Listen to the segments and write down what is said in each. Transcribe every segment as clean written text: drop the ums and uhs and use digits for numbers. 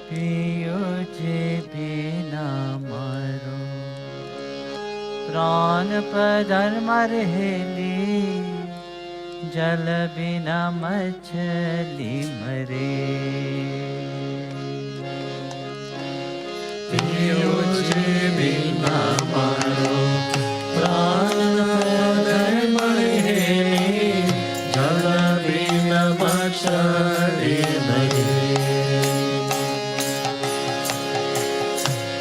पियो जे बिना मारो प्राण पदर मरहेली जल बिना मछली मरे पियो जे बिना मारो प्राण पदर मरहेली जल बिना मछली मरे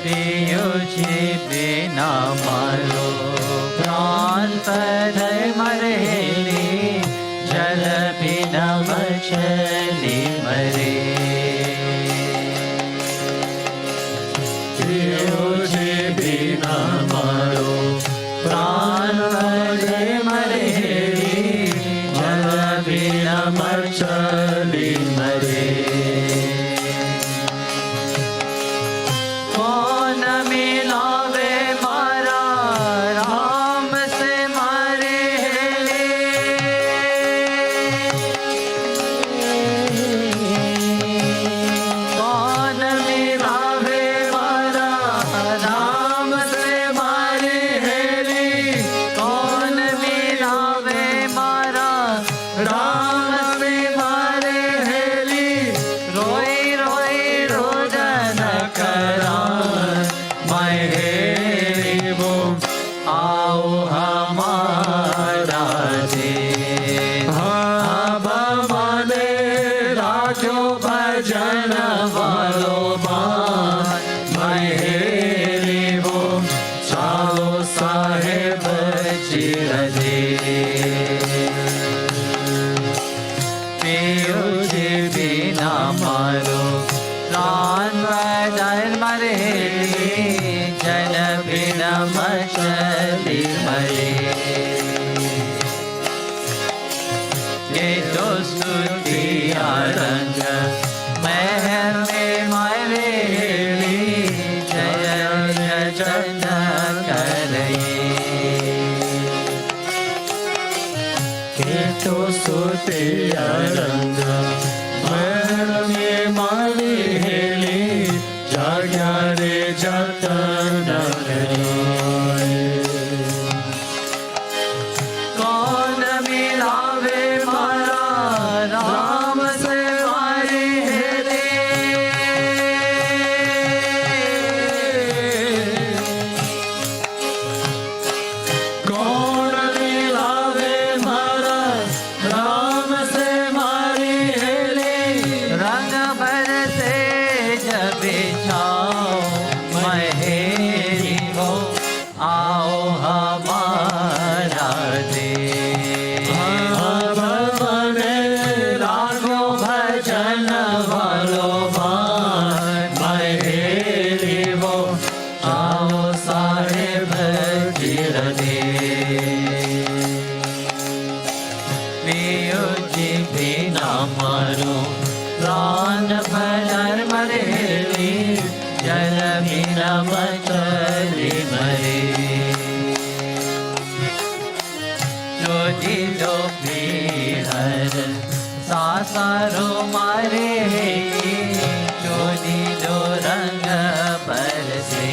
पियो जे बिना मारो प्राण पदर मरहेली जल बिना मछली मरे पियो जे बिना मारो प्राण पदर मरहेली जल बिना मछली मरे कौन मिलावे मारा राम से मारे ले कौन मिलावे मारा राम से मारे ले कौन मिलावे मारा राम से मारे हेली रोई रोई रोदन करा मैं हेली वो आओ हमारा दे अब माने राजो भजन वालो बान मैं हेरी वो चालो साहेब चिर दे पियो जे बिना मारो प्राण बदल मरहेली जल बिना मछली मरे ये तो स्तुतिया रंग महल में मरहेली जय जन करे के तो सोते रंग महल में मारी हेली जाग्या रे जतन कौन मिलावे मारा राम से मारे हेले कौन मिलावे मारा राम से मारी हेली रंग भर से जब छाओ महेरी हो आओ हमारा दे अब मने रागो भजन वालो बान मैं हेरी वो आओ साहेब चिर दे पियो जी बिना मारो प्राण भर मरेली जल बिना मछली मरे जोजी जो हर सासारो मारे जोजी जो रंग बरसे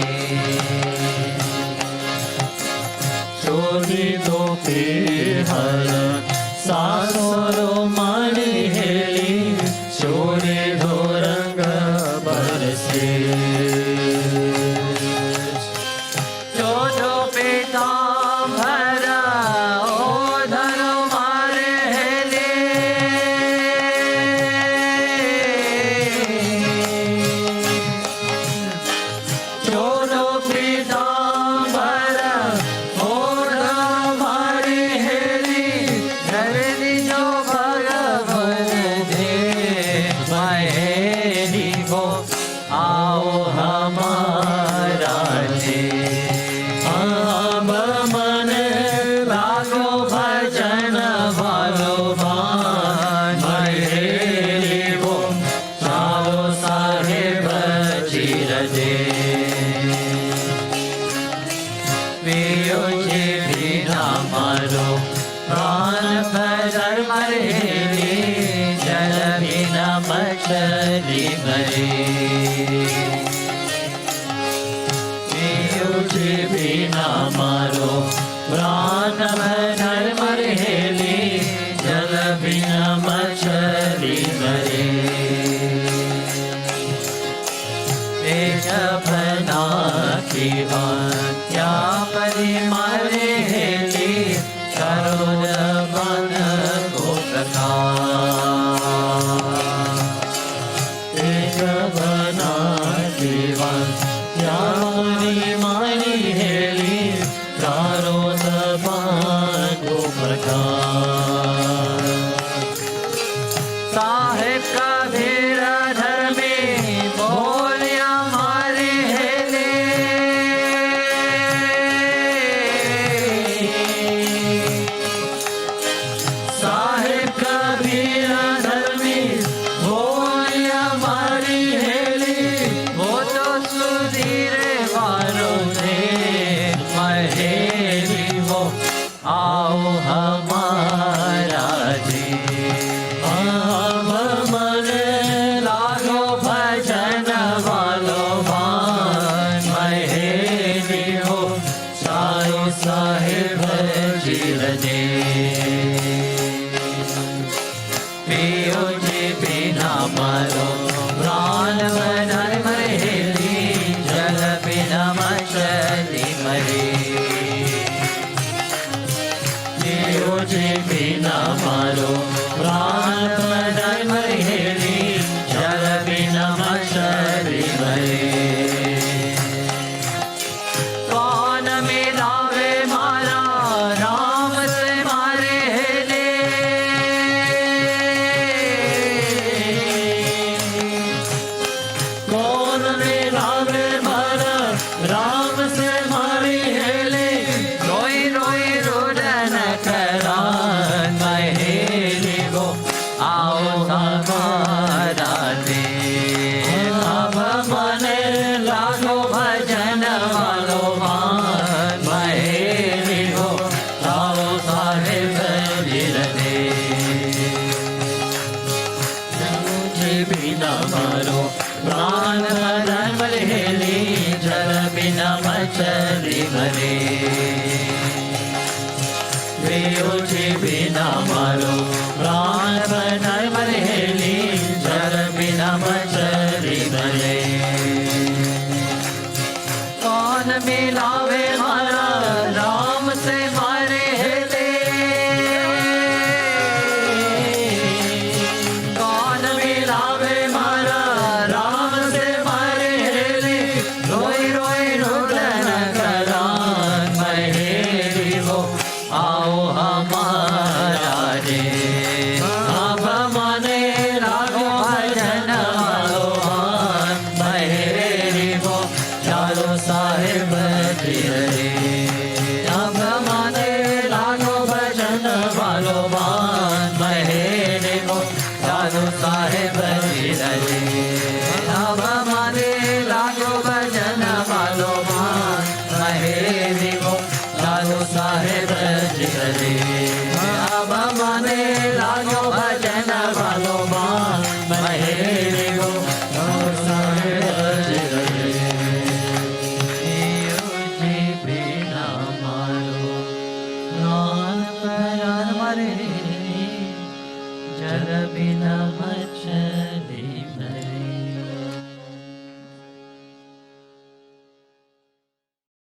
चोरी दो हर सासोरो मारी हेली चोरी दो रंग बरसे जो जो पिता भरा ओ धन मारे हेले जो जो पिता भरा ओ धन मारे हेली धरनी जो भगवन दे महेरी को आओ हमारा दे अब मने लागो भजन वालो बान मैं हेरी वो चालो साहेब चिर दे पियो जे बिना मारो प्राण भर मरहेली जल बिना मछली मरे प्राण भर मरहेली जल बिना मछली मरे पेट बना की क्या परी मरहेली करो मन को प्रकार तेज बना जीवन यानी मानी हेली कारो को प्रकार साहेब का धीरा धर्मी बोलिया मारे हेले साहेब कबीर धर्मी बोलिया मारी हेली वो तो सुधीरे वालों थे महेली वो आओ हमारा जी आम मन लागो भजन वालो भान महेली हो साई साहेब जीर दे पियो जी बिना मरो प्राण बदन महेली जल बिना मछली मरे जीव जी बिना मारो प्राण बदन मरहेली जल बिना मछली मरे कौन मिलावे मारा राम से मारे हेले कौन मिलावे मारा राम से मारी हेली रोई रोई रुदन करान महेली वो आओ हमारा दे अब मन लागो भजन वालो भान महेली हो आओ साहेब जीर दे जी बिना मारो प्राण बदन मरहेली जल बिना मछली मरे देव जी बिना मारो प्राण बदन मरहेली जल बिना मछली मरे कौन मिलावे मारा राम से मारे हेले कौन मिलावे मारा राम से मारे हेले रोई रोई रुदन करान महेली वो आओ हमारा रे अब मने लागो भजन वालो भान महेली वो चालो साहेब रे अब मने लागो भजन वालो भान महेली वो चालो साहेब रे अब मने लागो भजन वालो भान महेली वो चालो साहेब रे अब मने लागो भजन वालो भान